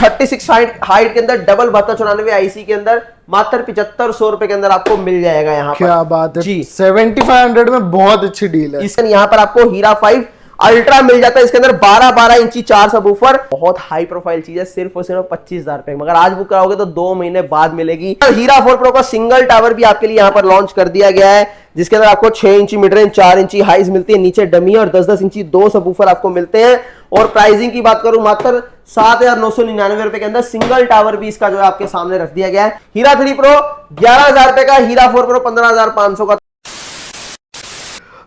36 height के अंदर double 7294 IC के अंदर मात्र 7500 रुपए के अंदर आपको मिल जाएगा यहाँ पर। क्या बात है जी, 7500 में बहुत अच्छी डील है। इसके यहाँ पर आपको हीरा 5 अल्ट्रा मिल जाता है, इसके अंदर 12 इंची 4 सबवूफर, बहुत हाई प्रोफाइल चीज है, सिर्फ और सिर्फ 25,000 रुपए। मगर आज बुक कराओगे तो 2 महीने बाद मिलेगी। हीरा 4 प्रो का सिंगल टावर भी आपके लिए यहाँ पर लॉन्च कर दिया गया है, जिसके अंदर आपको 6 इंची मिड रेंज, 4 इंची हाइज मिलती है, नीचे डमी और 10-10 इंची 2 सबवूफर आपको मिलते हैं। और प्राइसिंग की बात करूं मात्र 7,999 रुपए के अंदर सिंगल टावर भी इसका जो है आपके सामने रख दिया गया है। हीरा 3 प्रो 11,000 रुपए का, हीरा 4 प्रो 15,500 का।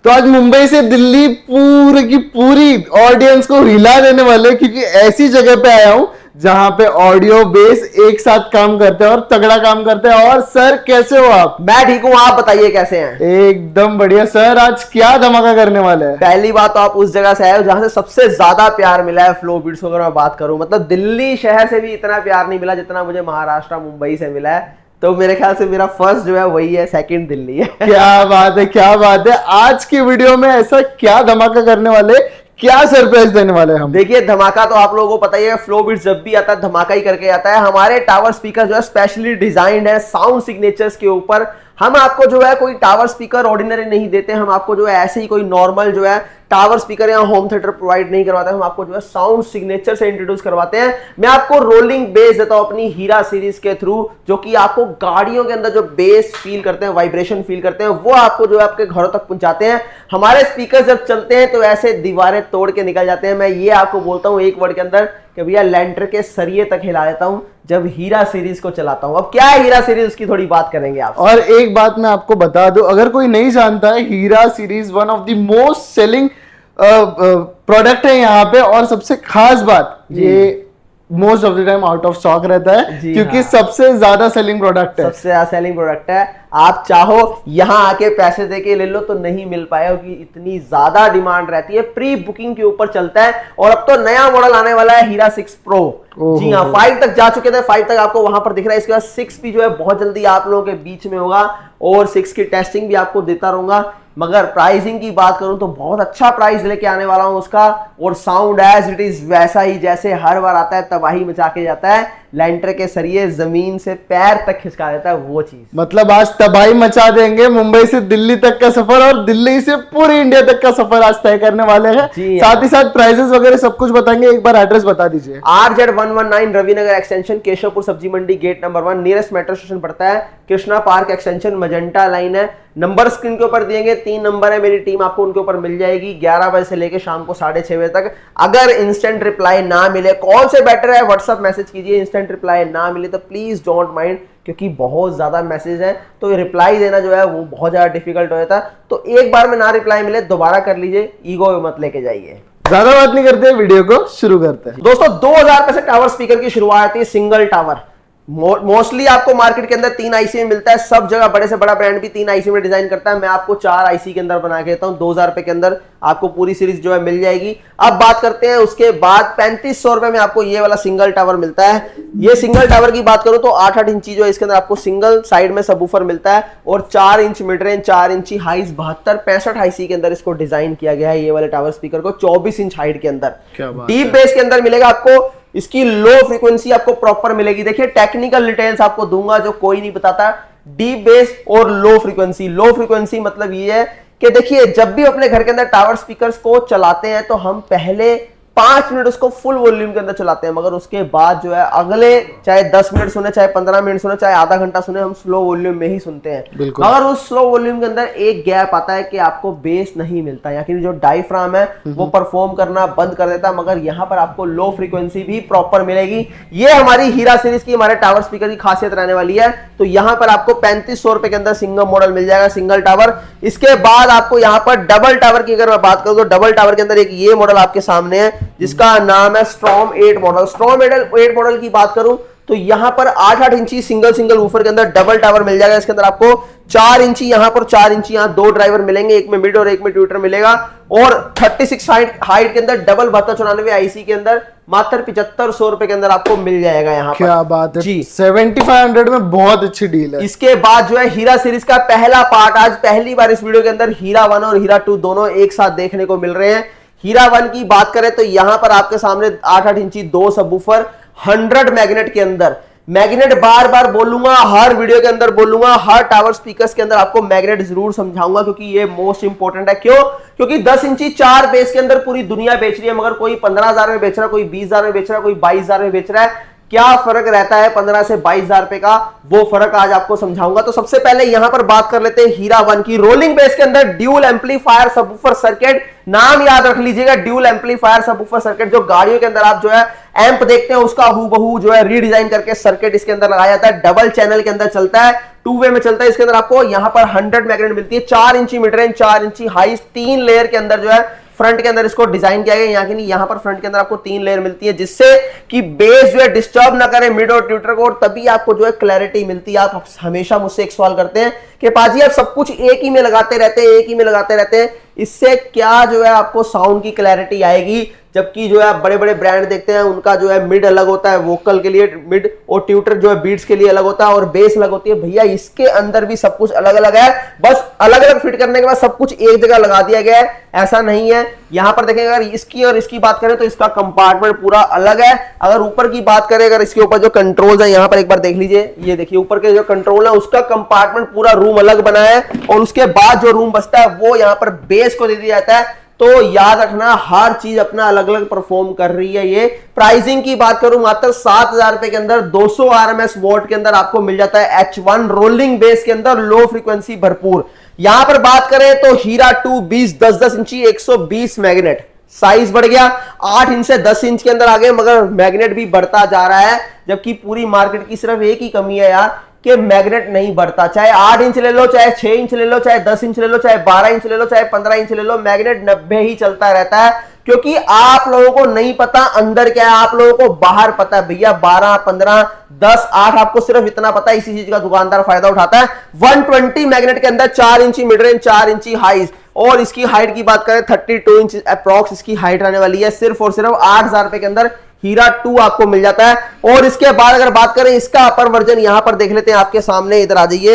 तो आज मुंबई से दिल्ली पूरी की पूरी ऑडियंस को हिला देने वाले, क्योंकि ऐसी जगह पे आया हूं जहां पे ऑडियो बेस एक साथ काम करते हैं और तगड़ा काम करते हैं। और सर कैसे हो आप? मैं ठीक हूं, आप बताइए कैसे हैं? एकदम बढ़िया। सर आज क्या धमाका करने वाले हैं? पहली बात तो आप उस जगह से आए हो जहां से सबसे ज्यादा प्यार मिला है फ्लो बीट्स को। अगर मैं बात करूं, मतलब दिल्ली शहर से भी इतना प्यार नहीं मिला जितना मुझे महाराष्ट्र मुंबई से मिला है। तो मेरे ख्याल से मेरा फर्स्ट जो है वही है, सेकंड दिल्ली है। क्या बात है, क्या बात है। आज की वीडियो में ऐसा क्या धमाका करने वाले, क्या सरप्राइज देने वाले हम? देखिए, धमाका तो आप लोगों को पता ही है, फ्लो बीट्स जब भी आता है धमाका ही करके आता है। हमारे टावर स्पीकर जो है स्पेशली डिजाइंड है साउंड सिग्नेचर्स के ऊपर। हम आपको जो है कोई टावर स्पीकर ऑर्डिनरी नहीं देते, हम आपको जो है ऐसे ही कोई नॉर्मल जो है टावर स्पीकर या होम थिएटर प्रोवाइड नहीं करवाते, हम आपको जो है साउंड सिग्नेचर से इंट्रोड्यूस करवाते हैं। मैं आपको रोलिंग बेस देता हूं अपनी हीरा सीरीज के थ्रू, जो कि आपको गाड़ियों के अंदर जो बेस फील करते हैं, वाइब्रेशन फील करते हैं, वो आपको जो है आपके घरों तक पहुंचाते हैं। हमारे स्पीकर जब चलते हैं तो ऐसे दीवारें तोड़ के निकल जाते हैं। मैं ये आपको बोलता हूं एक वर्ड के अंदर कि भैया लैंटर के सरिये तक हिला देता हूं जब हीरा सीरीज को चलाता हूं। अब क्या है हीरा सीरीज, उसकी थोड़ी बात करेंगे आप। और एक बात मैं आपको बता दूं, अगर कोई नहीं जानता है, Heera series one of the most selling product है यहाँ पे। और सबसे खास बात, ये most of the time out of stock रहता है, क्योंकि हाँ, सबसे ज्यादा सेलिंग प्रोडक्ट है। सबसे ज्यादा सेलिंग प्रोडक्ट है। आप चाहो यहां आके पैसे देके ले लो तो नहीं मिल पाएगा, क्योंकि इतनी ज्यादा डिमांड रहती है। प्री बुकिंग के ऊपर चलता है। और अब तो नया मॉडल आने वाला है हीरा 6 प्रो। जी हाँ, 5 तक जा चुके थे, 5 तक आपको वहां पर दिख रहा है। इसके बाद 6 भी जो है बहुत जल्दी आप लोगों के बीच में होगा, और 6 की टेस्टिंग भी आपको देता रहूंगा। मगर प्राइसिंग की बात करूं तो बहुत अच्छा प्राइस लेके आने वाला हूं उसका। और साउंड एज इट इज वैसा ही जैसे हर बार आता है, तबाही मचा के जाता है। लैंटर के सरिये जमीन से पैर तक खिसका देता है वो चीज। मतलब आज तबाही मचा देंगे। मुंबई से दिल्ली तक का सफर और दिल्ली से पूरी इंडिया तक का सफर आज तय करने वाले हैं। साथ ही साथ प्राइसेस वगैरह सब कुछ बताएंगे। एक बार एड्रेस बता दीजिए। RZ119 Ravi Nagar extension, Keshavpur Sabzi Mandi, gate number 1, nearest metro station पड़ता है। Krishna park extension, magenta line है। नंबर स्क्रीन के ऊपर दिएंगे, 3 नंबर है, मेरी टीम आपको उनके ऊपर मिल जाएगी 11 बजे से लेकर शाम को 6:30 बजे तक। अगर इंस्टेंट रिप्लाई ना मिले, कॉल से बेटर है व्हाट्सएप मैसेज कीजिए। इंस्टेंट रिप्लाई ना मिले तो प्लीज डोंट माइंड, क्योंकि बहुत ज्यादा मैसेज है तो रिप्लाई देना जो है वो बहुत ज्यादा डिफिकल्ट हो जाता है। तो एक बार में ना रिप्लाई मिले दोबारा कर लीजिए, ईगो मत लेके जाइए। ज्यादा बात नहीं करते, वीडियो को शुरू करते हैं। दोस्तों 2000 रुपए से टावर स्पीकर की शुरुआत है, सिंगल टावर। मोस्टली आपको मार्केट के अंदर 3 आईसी में मिलता है। सब जगह बड़े से बड़ा ब्रांड भी 3 आईसी में डिजाइन करता है। मैं आपको 4 आईसी के अंदर बना के देता हूं। 2000 रुपए के अंदर आपको पूरी सीरीज जो है मिल जाएगी। अब बात करते हैं उसके बाद 3500 रुपए में आपको ये वाला सिंगल टावर मिलता है। ये सिंगल टावर की बात करूं तो 8-8 इंची जो है इसके अंदर आपको सिंगल साइड में सबवूफर मिलता है, और 4 इंच मिड रेंज, 4 इंची हाइज, 72-65 आईसी के अंदर इसको डिजाइन किया गया है। ये वाले टावर स्पीकर को 24 इंच हाइट के अंदर डीप बेस के अंदर मिलेगा आपको। इसकी लो फ्रीक्वेंसी आपको प्रॉपर मिलेगी। देखिए टेक्निकल डिटेल्स आपको दूंगा जो कोई नहीं बताता। डीप बेस और लो फ्रीक्वेंसी। लो फ्रीक्वेंसी मतलब ये है कि देखिए जब भी अपने घर के अंदर टावर स्पीकर्स को चलाते हैं तो हम पहले 5 मिनट उसको फुल वॉल्यूम के अंदर चलाते हैं, मगर उसके बाद जो है अगले चाहे 10 मिनट सुने, चाहे 15 मिनट सुने, चाहे आधा घंटा सुने, हम स्लो वॉल्यूम में ही सुनते हैं। मगर उस स्लो वॉल्यूम के अंदर एक गैप आता है कि आपको बेस नहीं मिलता, यानी जो डायफ्राम है वो परफॉर्म करना बंद कर देता है। मगर यहाँ पर आपको लो फ्रीक्वेंसी भी प्रॉपर मिलेगी। ये हमारी हीरा सीरीज की हमारे टावर स्पीकर की खासियत रहने वाली है। तो यहाँ पर आपको 3500 रुपए के अंदर सिंगल मॉडल मिल जाएगा, सिंगल टावर। इसके बाद आपको यहाँ पर डबल टावर की अगर मैं बात करूं तो डबल टावर के अंदर एक ये मॉडल आपके सामने है जिसका नाम है स्ट्रॉम 8 मॉडल। स्ट्रॉम 8 मॉडल की बात करूं तो यहां पर 8-8 इंची सिंगल वूफर के अंदर डबल टावर मिल जाएगा। इसके अंदर आपको 4 इंची यहां पर, 4 इंची यहां, 2 ड्राइवर मिलेंगे, एक में मिड और एक में ट्विटर मिलेगा। और 36 हाइट के अंदर डबल 7294 आईसी के अंदर मात्र 7500 रुपए के अंदर आपको मिल जाएगा यहाँ पर। क्या बात है जी, 7500 में बहुत अच्छी डील है। इसके बाद जो है हीरा सीरीज का पहला पार्ट, आज पहली बार इस वीडियो के अंदर हीरा 1 और हीरा 2 दोनों एक साथ देखने को मिल रहे हैं। हीरा 1 की बात करें तो यहां पर आपके सामने 8-8 इंची 2 सबवूफर, 100 मैग्नेट के अंदर। मैग्नेट बार बार बोलूंगा, हर वीडियो के अंदर बोलूंगा, हर टावर स्पीकर्स के अंदर आपको मैग्नेट जरूर समझाऊंगा, क्योंकि ये मोस्ट इंपॉर्टेंट है। क्यों? क्योंकि 10 इंची 4 बेस के अंदर पूरी दुनिया बेच रही है, मगर कोई 15,000 में बेच रहा है, कोई 20,000 में बेच रहा है, कोई 22,000 में बेच रहा है। क्या फर्क रहता है 15 से 22,000 रुपए का, वो फर्क आज आपको समझाऊंगा। तो सबसे पहले यहां पर बात कर लेते हैं हीरा वन की। रोलिंग बेस के अंदर ड्यूल एम्पलीफायर सबवूफर सर्किट, नाम याद रख लीजिएगा, ड्यूल एम्पलीफायर सबवूफर सर्किट। जो गाड़ियों के अंदर आप जो है एम्प देखते हैं, उसका हूबहू जो है रीडिजाइन करके सर्किट इसके अंदर लगाया जाता है। डबल चैनल के अंदर चलता है, 2 वे में चलता है। इसके अंदर आपको यहां पर 100 मैग्नेट मिलती है, 4 इंची मिड रेंज, 4 इंची हाई, 3 लेयर के अंदर जो है फ्रंट के अंदर इसको डिजाइन किया गया। यहाँ की नहीं, यहां पर फ्रंट के अंदर आपको 3 लेयर मिलती है, जिससे कि बेस जो है डिस्टर्ब ना करे मिड और ट्यूटर को, और तभी आपको जो है क्लैरिटी मिलती है। आप हमेशा मुझसे एक सवाल करते हैं कि पाजी आप सब कुछ एक ही में लगाते रहते हैं, एक ही में लगाते रहते हैं, इससे क्या जो है आपको साउंड की क्लैरिटी आएगी? जबकि जो है आप बड़े बड़े ब्रांड देखते हैं, उनका जो है मिड अलग होता है वोकल के लिए, मिड और ट्यूटर जो है बीट्स के लिए अलग होता है, और बेस अलग होती है। भैया इसके अंदर भी सब कुछ अलग अलग है, बस अलग अलग फिट करने के बाद सब कुछ एक जगह लगा दिया गया है, ऐसा नहीं है। यहां पर देखेंगे अगर इसकी और इसकी बात करें तो इसका कंपार्टमेंट पूरा अलग है। अगर ऊपर की बात करें, अगर इसके ऊपर जो कंट्रोल्स है, यहां पर एक बार देख लीजिए, ये देखिए ऊपर के जो कंट्रोल है उसका कंपार्टमेंट पूरा रूम अलग बना है, और उसके बाद जो रूम बचता है वो यहां पर बेस को दे दिया जाता है। तो याद रखना, हर चीज अपना अलग अलग परफॉर्म कर रही है। ये प्राइसिंग की बात करूं, मात्र 7,000 रुपए के अंदर 200 RMS वोल्ट के अंदर आपको मिल जाता है H1 रोलिंग बेस के अंदर, लो फ्रीक्वेंसी भरपूर। यहां पर बात करें तो हीरा 2 20 10 इंची 120 मैग्नेट, साइज बढ़ गया, 8 इंच से 10 इंच के अंदर आ गए, मगर मैग्नेट भी बढ़ता जा रहा है। जबकि पूरी मार्केट की सिर्फ एक ही कमी है यार, कि मैग्नेट नहीं बढ़ता। चाहे 8 इंच ले लो, चाहे 6 इंच ले लो, चाहे 10 इंच ले लो, चाहे 12 इंच ले लो, चाहे 15 इंच ले लो, मैग्नेट 90 ही चलता रहता है। क्योंकि आप लोगों को नहीं पता अंदर क्या है, आप लोगों को बाहर पता है। भैया 12 15 10 8 आपको सिर्फ इतना पता है, इसी चीज का दुकानदार फायदा उठाता है। 120 मैग्नेट के अंदर 4 इंची मिड रेंज, 4 इंची हाइज, और इसकी हाइट की बात करें 32 इंच अप्रॉक्स इसकी हाइट रहने वाली है। सिर्फ और सिर्फ 8,000 रुपए के अंदर हीरा 2 आपको मिल जाता है। और इसके बाद अगर बात करें इसका अपर वर्जन, यहां पर देख लेते हैं आपके सामने, इधर आ जाइए,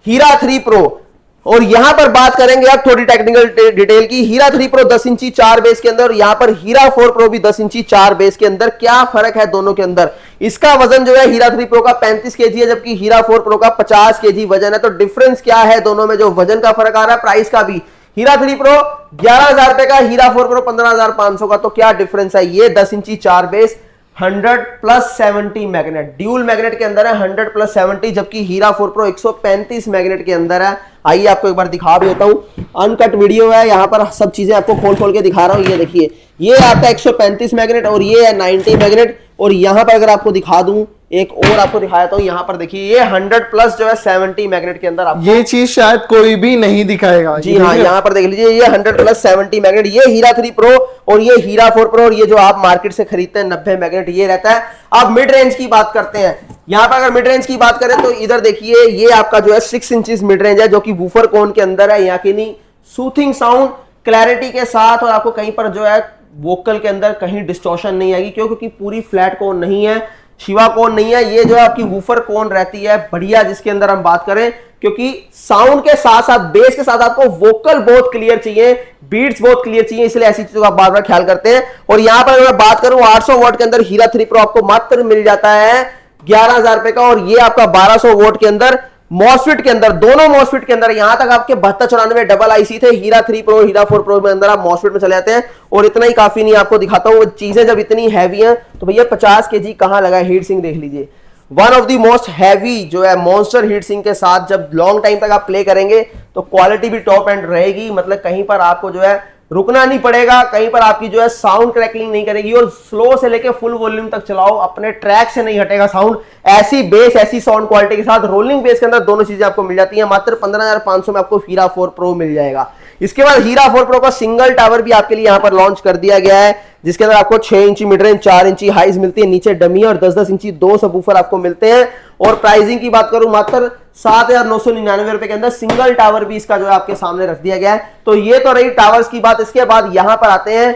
हीरा 3 प्रो। और यहां पर बात करेंगे आप थोड़ी टेक्निकल डिटेल की। हीरा 3 प्रो 10 इंची 4 बेस के अंदर, और यहां पर हीरा 4 प्रो भी 10 इंची 4 बेस के अंदर। क्या फर्क है दोनों के अंदर? इसका वजन जो है हीरा 3 प्रो का 35 kg है, जबकि हीरा 4 प्रो का 50 kg वजन है। तो डिफरेंस क्या है दोनों में? जो वजन का फर्क आ रहा है, प्राइस का भी। हीरा 3 प्रो 11,000 रुपए का, हीरा 4 प्रो 15,500 का। तो क्या डिफरेंस है? ये 10 इंची 4 बेस, 100 + 70 मैग्नेट, ड्यूल मैग्नेट के अंदर है, 100 + 70, जबकि हीरा 4 प्रो 135 मैग्नेट के अंदर है। आइए आपको एक बार दिखा भी देता हूं, अनकट वीडियो है, यहां पर सब चीजें आपको खोल खोल के दिखा रहा हूं। ये देखिए, ये आपका 135 मैग्नेट, और ये है 90 मैग्नेट। और यहां पर अगर आपको दिखा दूं, एक और आपको दिखाता हूं, यहां पर देखिए, ये 100+ जो है 70 मैग्नेट के अंदर आपको, ये चीज शायद कोई भी नहीं दिखाएगा। जी हाँ, यहां पर देख लीजिए, ये 100+ 70 मैग्नेट, ये हीरा 3 प्रो और ये हीरा 4 प्रो, और ये जो आप मार्केट से खरीदते हैं 90 मैग्नेट, ये रहता है। अब मिड रेंज की बात करते हैं। यहां पर अगर मिड रेंज की बात करें तो इधर देखिए, ये आपका जो है 6 इंचेस मिड रेंज है, जो कि वूफर कोन के अंदर है। यहाँ की नहीं, सूथिंग साउंड क्लैरिटी के साथ, और आपको कहीं पर जो है वोकल के अंदर कहीं डिस्टॉर्शन नहीं आएगी। क्यों? क्योंकि पूरी फ्लैट कोन नहीं है, शिवा कोन नहीं है, ये जो है आपकी वूफर कोन रहती है बढ़िया, जिसके अंदर हम बात करें, क्योंकि साउंड के साथ साथ बेस के साथ आपको वोकल बहुत क्लियर चाहिए, बीट्स बहुत क्लियर चाहिए, इसलिए ऐसी चीजों का बार बार ख्याल करते हैं। और यहां पर अगर बात करूं 800 वॉट के अंदर हीरा 3 प्रो आपको मात्र मिल जाता है 11,000 रुपए का, और ये आपका 1200 वोट के अंदर मॉसफिट के अंदर, दोनों मॉसफिट के अंदर। यहां तक आपके 7294 डबल आईसी थे, हीरा 3 प्रो हीरा 4 प्रो में अंदर आप मॉसफिट में चले जाते हैं। और इतना ही काफी नहीं, आपको दिखाता हूं, वो चीजें जब इतनी हैवी हैं तो भैया 50 kg कहां लगा है। हीट सिंक देख लीजिए, one of the most heavy जो है मॉन्स्टर हीट सिंक के साथ जब लॉन्ग टाइम तक आप प्ले करेंगे तो क्वालिटी भी टॉप एंड रहेगी। मतलब कहीं पर आपको जो है रुकना नहीं पड़ेगा, कहीं पर आपकी जो है साउंड क्रैकलिंग नहीं करेगी, और स्लो से लेके फुल वॉल्यूम तक चलाओ, अपने ट्रैक से नहीं हटेगा साउंड। ऐसी बेस, ऐसी साउंड क्वालिटी के साथ रोलिंग बेस के अंदर दोनों चीजें आपको मिल जाती हैं। मात्र 15,500 में आपको हीरा 4 प्रो मिल जाएगा। इसके बाद हीरा 4 प्रो का सिंगल टावर भी आपके लिए यहां पर लॉन्च कर दिया गया है, जिसके अंदर आपको 6 इंची मिड रेंज, 4 इंची हाइज मिलती है, नीचे डमी और 10-10 इंची 2 सबवूफर आपको मिलते हैं। और प्राइसिंग की बात करूं, मात्र 7,999 रुपए के अंदर सिंगल टावर भी इसका जो है आपके सामने रख दिया गया है। तो ये तो रही टावर्स की बात। इसके बाद यहां पर आते हैं,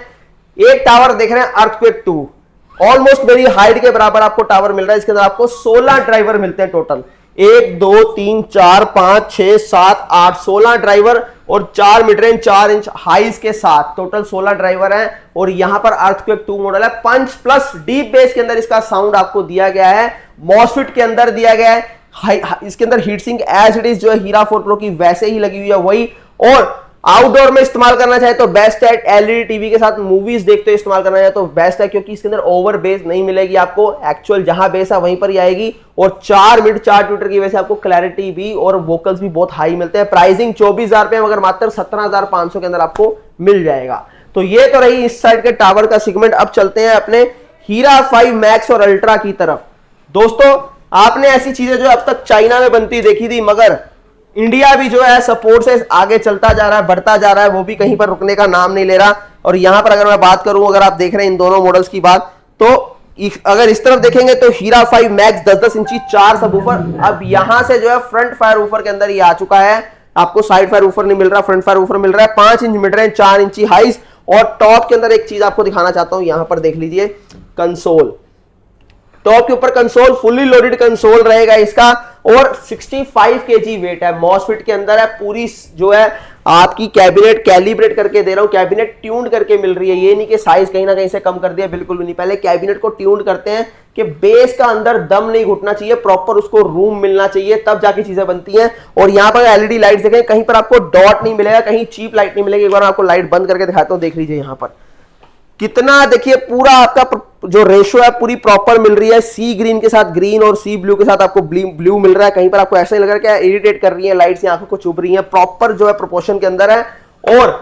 एक टावर देख रहे हैं अर्थक्वेक 2, ऑलमोस्ट मेरी हाइट के बराबर आपको टावर मिल रहा है। इसके अंदर आपको 16 ड्राइवर मिलते हैं टोटल, 1 2 3 4 5 6 7 8 16 ड्राइवर, और 4 मिड रेंज 4 इंच हाइज के साथ टोटल 16 ड्राइवर हैं। और यहां पर अर्थक्वेक 2 मॉडल है। पंच प्लस डीप बेस के अंदर इसका साउंड आपको दिया गया है, मॉसफेट के अंदर दिया गया है। इसके अंदर heat sink as it is जो है हीरा 4 प्रो की वैसे ही लगी हुई है वही। और आउटडोर में इस्तेमाल करना चाहे तो बेस्ट है, एलईडी टीवी के साथ मूवीज देखते हुए इस्तेमाल करना चाहे तो बेस्ट है, क्योंकि इसके अंदर ओवर बेस नहीं मिलेगी आपको, एक्चुअल जहां बेस है वहीं पर ही आएगी। और 4 मिड 4 ट्विटर की वजह से आपको क्लैरिटी भी और वोकल्स भी बहुत हाई मिलते हैं। प्राइसिंग 24,000 रुपए मगर मात्र 17,500 के अंदर आपको मिल जाएगा। तो ये तो रही इस साइड के टावर का सेगमेंट। अब चलते हैं अपने हीरा 5 मैक्स और अल्ट्रा की तरफ। दोस्तों आपने ऐसी चीजें जो अब तक चाइना में बनती देखी थी, मगर इंडिया भी जो है सपोर्ट से आगे चलता जा रहा है, बढ़ता जा रहा है, वो भी कहीं पर रुकने का नाम नहीं ले रहा। और यहां पर अगर मैं बात करूं, अगर आप देख रहे हैं इन दोनों मॉडल्स की बात, तो अगर इस तरफ देखेंगे तो हीरा 5 मैक्स 10-10 इंची 4 सबवूफर अब यहां से जो है फ्रंट फायर वूफर के अंदर ये आ चुका है। आपको साइड फायर वूफर नहीं मिल रहा, फ्रंट फायर वूफर मिल रहा है। 5 इंच मिड रेंज 4 इंची हाइज। और टॉप के अंदर एक चीज आपको दिखाना चाहता हूं, यहां पर देख लीजिए कंसोल। टॉप के ऊपर कंसोल फुली लोडेड कंसोल रहेगा इसका और 65 केजी वेट है। मॉसफेट के अंदर है, पूरी जो है आपकी कैबिनेट कैलिब्रेट करके दे रहा हूं, कैबिनेट ट्यून्ड करके मिल रही है। ये नहीं कि साइज कहीं ना कहीं से कम कर दिया, बिल्कुल भी नहीं। पहले कैबिनेट को ट्यून्ड करते हैं कि बेस का अंदर दम नहीं घुटना चाहिए, प्रॉपर उसको रूम मिलना चाहिए, तब जाके चीजें बनती हैं। और यहां पर एलईडी लाइट देखें, कहीं पर आपको डॉट नहीं मिलेगा, कहीं चीप लाइट नहीं मिलेगी। एक बार आपको लाइट बंद करके दिखाता हूं, देख लीजिए यहां पर कितना, देखिए पूरा आपका जो रेशो है पूरी प्रॉपर मिल रही है। सी ग्रीन के साथ ग्रीन और सी ब्लू के साथ आपको ब्लू मिल रहा है। कहीं पर आपको ऐसा नहीं लग रहा है कि इरिटेट कर रही है लाइट्स, आंखों को चुभ रही है। प्रॉपर जो है प्रोपोर्शन के अंदर है। और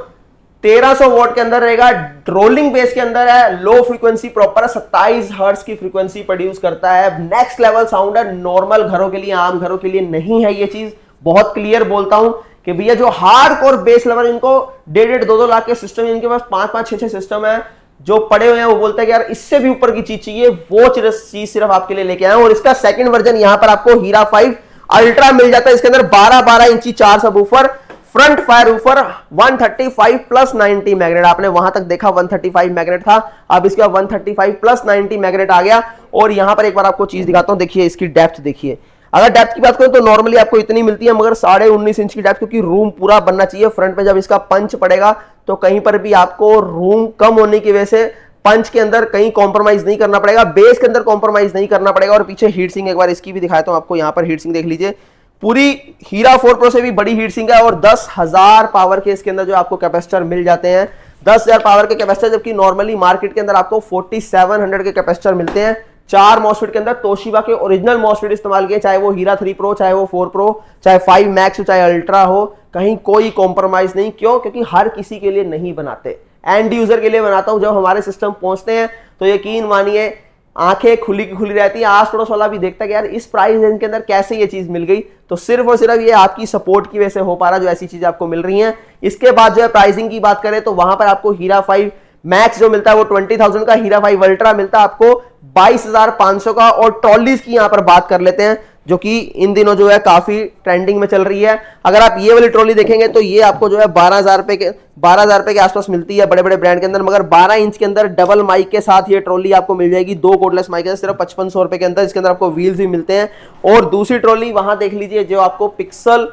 1300 वॉट के अंदर रहेगा, रोलिंग बेस के अंदर है, लो फ्रीक्वेंसी प्रॉपर 27 हर्ट्ज की फ्रीक्वेंसी प्रोड्यूस करता है। नेक्स्ट लेवल साउंड है, नॉर्मल घरों के लिए, आम घरों के लिए नहीं है ये चीज। बहुत क्लियर बोलता हूं कि भैया जो हार्डकोर बेस लेवल, इनको 1.5 2 लाख के सिस्टम, इनके पास 5 6 सिस्टम है जो पड़े हुए हैं, वो बोलते हैं कि यार इससे भी ऊपर की चीज चाहिए, वो चीज सिर्फ आपके लिए लेके आए। और इसका सेकंड वर्जन यहां पर आपको हीरा 5 अल्ट्रा मिल जाता है। इसके अंदर 12 इंची 4 subwoofer, front fire woofer 135 plus 90 magnet. आपने वहां तक देखा 135 मैग्नेट था, अब इसका 135 प्लस 90 मैग्नेट आ गया। और यहां पर एक बार आपको चीज दिखाता हूं, देखिए इसकी डेप्थ देखिए। अगर डेप्थ की बात करें तो नॉर्मली आपको इतनी मिलती है, मगर 19.5 इंच की डेप्थ, क्योंकि रूम पूरा बनना चाहिए। फ्रंट पे जब इसका पंच पड़ेगा तो कहीं पर भी आपको रूम कम होने की वजह से पंच के अंदर कहीं कॉम्प्रोमाइज नहीं करना पड़ेगा, बेस के अंदर कॉम्प्रोमाइज नहीं करना पड़ेगा। और पीछे हीट सिंक एक बार इसकी भी दिखाता हूं आपको, यहां पर हीट सिंक देख लीजिए, पूरी हीरा 4 प्रो से भी बड़ी हीट सिंक है। और 10,000 पावर के इसके अंदर जो आपको कैपेसिटर मिल जाते हैं, 10,000 पावर के कैपेसिटर, जबकि नॉर्मली मार्केट के अंदर आपको 4700 के कैपेसिटर मिलते हैं। 4 मॉसफेट के अंदर तोशिबा के ओरिजिनल मॉसफेट इस्तेमाल किए, चाहे वो हीरा 3 प्रो, चाहे वो 4 प्रो, चाहे 5 मैक्स हो, चाहे अल्ट्रा हो, कहीं कोई कॉम्प्रोमाइज नहीं। क्यों? क्योंकि हर किसी के लिए नहीं बनाते, एंड यूजर के लिए बनाता हूं। जब हमारे सिस्टम पहुंचते हैं तो यकीन मानिए आंखें खुली की खुली रहती है, आस पड़ोस वाला भी देखता है कि यार इस प्राइस रेंज के अंदर कैसे ये चीज मिल गई। तो सिर्फ और सिर्फ ये आपकी सपोर्ट की वजह से हो पा रहा, जो ऐसी चीजें आपको मिल रही हैं। इसके बाद जो है प्राइसिंग की बात करें तो वहां पर आपको हीरा 5 मैक्स जो मिलता है वो 20,000 का, हीरा 5 अल्ट्रा मिलता है आपको 22,500 का। और ट्रॉलीज की यहां पर बात कर लेते हैं, जो कि इन दिनों जो है काफी ट्रेंडिंग में चल रही है। अगर आप ये वाली ट्रॉली देखेंगे तो ये आपको जो है 12,000 रुपए के आसपास मिलती है बड़े बड़े ब्रांड के अंदर, मगर 12 इंच के अंदर डबल माइक के साथ ये ट्रॉली आपको मिल जाएगी। 2 कोडलेस माइक है, सिर्फ 5500 रुपए के अंदर। इसके अंदर आपको व्हील्स भी मिलते हैं। और दूसरी ट्रॉली वहां देख लीजिए, जो आपको पिक्सल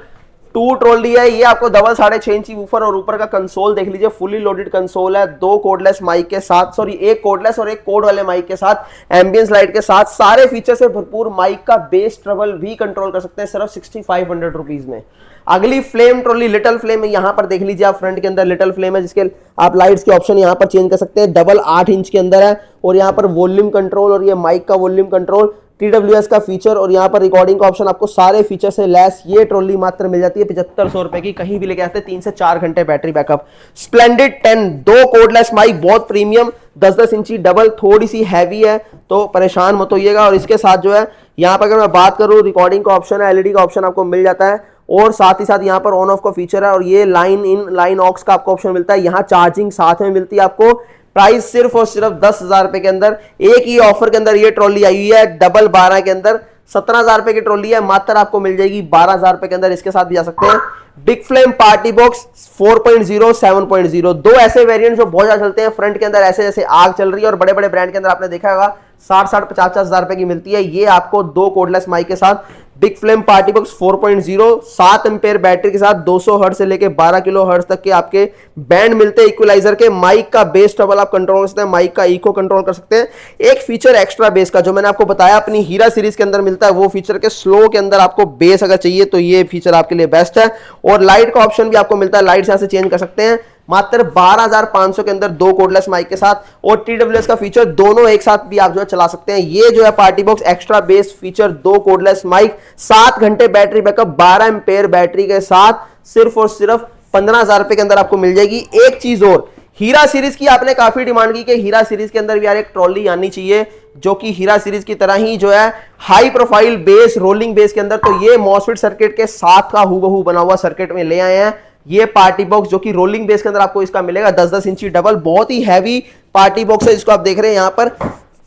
2 ट्रॉली है, ये आपको डबल 6.5 इंची वूफर और ऊपर का कंसोल देख लीजिए, फुली लोडेड कंसोल है। 2 कोडलेस माइक के साथ, सॉरी 1 कोडलेस और 1 कोड वाले माइक के साथ, एम्बियंस लाइट के साथ, सारे फीचर से भरपूर। माइक का बेस ट्रबल भी कंट्रोल कर सकते हैं सिर्फ 6500 रुपीज में। अगली फ्लेम ट्रॉली लिटिल फ्लेम है, यहां पर देख लीजिए आप, फ्रंट के अंदर लिटिल फ्लेम है, जिसके आप लाइट्स के ऑप्शन यहां पर चेंज कर सकते हैं। डबल 8 इंच के अंदर है और यहां पर वॉल्यूम कंट्रोल और ये माइक का वॉल्यूम कंट्रोल, TWS का फीचर और यहाँ पर रिकॉर्डिंग का ऑप्शन, आपको सारे फीचर से लैस ये ट्रॉली मात्र मिल जाती है 7500 रुपए की। कहीं भी लेके आते हैं, 3 से 4 घंटे battery backup. Splendid 10 2 cordless mic, बहुत प्रीमियम, 10-10 इंची डबल, थोड़ी सी हैवी है तो परेशान मत होइएगा। और इसके साथ जो है यहाँ पर अगर मैं बात करूँ, रिकॉर्डिंग का ऑप्शन है, LED का ऑप्शन आपको मिल जाता है। और साथ ही साथ यहाँ पर ऑन ऑफ का फीचर है। और ये लाइन इन लाइन ऑक्स का आपको ऑप्शन मिलता है। यहाँ चार्जिंग साथ में मिलती है आपको। प्राइस सिर्फ और सिर्फ 10,000 रुपए के अंदर। एक ही ऑफर के अंदर ये ट्रॉली आई हुई है, डबल 12 के अंदर 17,000 रुपए की ट्रॉली है, मात्र आपको मिल जाएगी 12,000 रुपए के अंदर। इसके साथ भी जा सकते हैं। बिग फ्लेम पार्टी बॉक्स 4.0 7.0, 2 ऐसे वेरिएंट जो बहुत ज्यादा चलते हैं। फ्रंट के अंदर ऐसे जैसे आग चल रही है, और बड़े बड़े ब्रांड के अंदर आपने देखा होगा 60-50 हजार रुपए की मिलती है। ये आपको 2 कोडलेस माइक के साथ, big flame party box 4.0, 7 ampere battery के साथ 200 हर्ट्ज से लेके 12 किलो हर्ट्ज तक के आपके बैंड मिलते हैं इक्वलाइजर के। माइक का बेस ट्रबल आप कंट्रोल कर सकते हैं, माइक का इको कंट्रोल कर सकते हैं। एक फीचर एक्स्ट्रा बेस का जो मैंने आपको बताया अपनी हीरा सीरीज के अंदर मिलता है, वो फीचर के स्लो के अंदर आपको बेस अगर चाहिए तो ये फीचर आपके लिए बेस्ट है। और लाइट का ऑप्शन भी आपको मिलता है, लाइट यहां से चेंज कर सकते हैं मात्र 12,500 के अंदर 2 कोडलेस माइक के साथ। और TWS का फीचर दोनों एक साथ भी आप जो है चला सकते हैं। ये जो है party box extra bass feature, 2 cordless mic, 7 घंटे बैटरी बैकअप, 12 एम्पेयर बैटरी के साथ सिर्फ और सिर्फ 15,000 रुपए के अंदर आपको मिल जाएगी। एक चीज और, हीरा सीरीज की आपने काफी डिमांड की कि हीरा सीरीज के अंदर भी यार एक ट्रॉली आनी चाहिए जो कि हीरा सीरीज की तरह ही जो है high profile base, rolling base के अंदर। तो ये मॉसफेट सर्किट के साथ का हूबहू बना हुआ सर्किट में ले आए हैं ये पार्टी बॉक्स, जो कि रोलिंग बेस के अंदर आपको इसका मिलेगा 10-10 इंची डबल। बहुत ही हैवी पार्टी बॉक्स है जिसको आप देख रहे हैं यहां पर।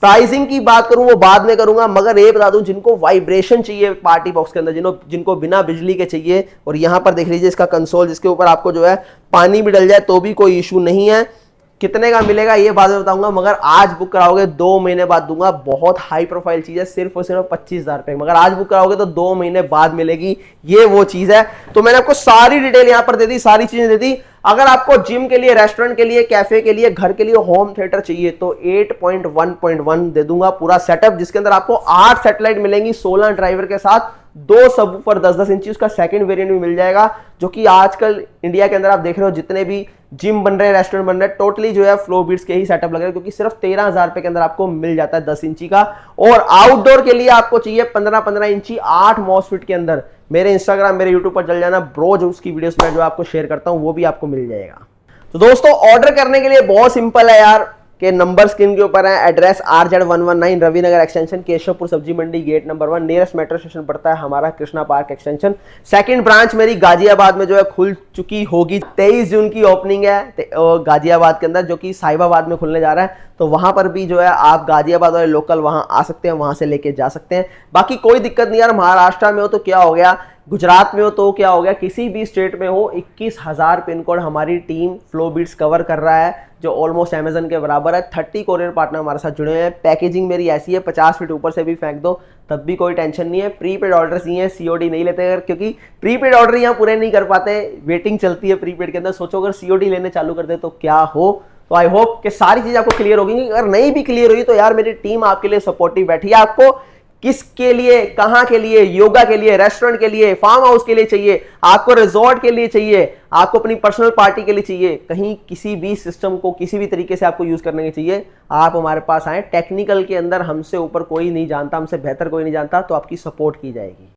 प्राइसिंग की बात करूं वो बाद में करूंगा, मगर ये बता दूं जिनको वाइब्रेशन चाहिए पार्टी बॉक्स के अंदर, जिनको बिना बिजली के चाहिए। और यहां पर देख लीजिए इसका कंसोल, जिसके ऊपर आपको जो है पानी भी डल जाए तो भी कोई इशू नहीं है। कितने का मिलेगा ये बाद में बताऊंगा, मगर आज बुक कराओगे 2 महीने बाद दूंगा। बहुत हाई प्रोफाइल चीज है, सिर्फ और सिर्फ 25,000 रुपए, मगर आज बुक कराओगे तो 2 महीने बाद मिलेगी। ये वो चीज है। तो मैंने आपको सारी डिटेल यहां पर दे दी, सारी चीजें दे दी। अगर आपको जिम के लिए, रेस्टोरेंट के लिए, कैफे के लिए, घर के लिए होम थिएटर चाहिए तो 8.1.1 दे दूंगा पूरा सेटअप, जिसके अंदर आपको 8 सैटेलाइट मिलेंगी 16 ड्राइवर के साथ, 2 सबवूफर 10-10 इंची, उसका सेकंड वेरिएंट भी मिल जाएगा। जो कि आजकल इंडिया के अंदर आप देख रहे हो जितने भी जिम बन रहे हैं, रेस्टोरेंट बन रहे हैं, टोटली जो है फ्लो बीट्स के ही सेटअप लग रहे हैं, क्योंकि सिर्फ 13,000 रुपए के अंदर आपको मिल जाता है 10 इंची का। और आउटडोर के लिए आपको चाहिए 15-15 इंची 8 मॉसफेट के अंदर। मेरे इंस्टाग्राम, मेरे यूट्यूब पर चल जाना, ब्रो जो उसकी वीडियोस में जो आपको शेयर करता हूं वो भी आपको मिल जाएगा। तो दोस्तों ऑर्डर करने के लिए बहुत सिंपल है यार, के नंबर स्क्रीन के ऊपर है। Address RZ119 Ravi Nagar extension, Keshavpur Sabzi Mandi, gate number 1, nearest metro station पड़ता है हमारा Krishna park extension. Second branch मेरी गाजियाबाद में जो है खुल चुकी होगी, 23 जून की ओपनिंग है गाजियाबाद के अंदर, जो कि साहिबाबाद में खुलने जा रहा है। तो वहां पर भी जो है आप गाजियाबाद वाले लोकल वहां आ सकते हैं, वहां से लेके जा सकते हैं। बाकी कोई दिक्कत नहीं यार, महाराष्ट्र में हो तो क्या हो गया, गुजरात में हो तो क्या हो गया, किसी भी स्टेट में हो, 21,000 पिन कोड हमारी टीम फ्लो बीट्स कवर कर रहा है, जो ऑलमोस्ट अमेजन के बराबर है। 30 कोरियर पार्टनर हमारे साथ जुड़े हुए हैं। पैकेजिंग मेरी ऐसी है, 50 फीट ऊपर से भी फेंक दो तब भी कोई टेंशन नहीं है। प्रीपेड ऑर्डर्स नहीं है, COD नहीं लेते अगर, क्योंकि प्रीपेड ऑर्डर यहाँ पूरे नहीं कर पाते, वेटिंग चलती है प्रीपेड के अंदर। सोचो अगर COD लेने चालू कर दे तो क्या हो। तो आई होप कि सारी चीज आपको क्लियर होगी। अगर नहीं भी क्लियर हुई तो यार मेरी टीम आपके लिए सपोर्टिव बैठी है। आपको किसके लिए, कहां के लिए, योगा के लिए, रेस्टोरेंट के लिए, फार्म हाउस के लिए चाहिए, आपको रिजॉर्ट के लिए चाहिए, आपको अपनी पर्सनल पार्टी के लिए चाहिए, कहीं किसी भी सिस्टम को किसी भी तरीके से आपको यूज करने के चाहिए, आप हमारे पास आए। टेक्निकल के अंदर हमसे ऊपर कोई नहीं जानता, हमसे बेहतर कोई नहीं जानता, तो आपकी सपोर्ट की जाएगी।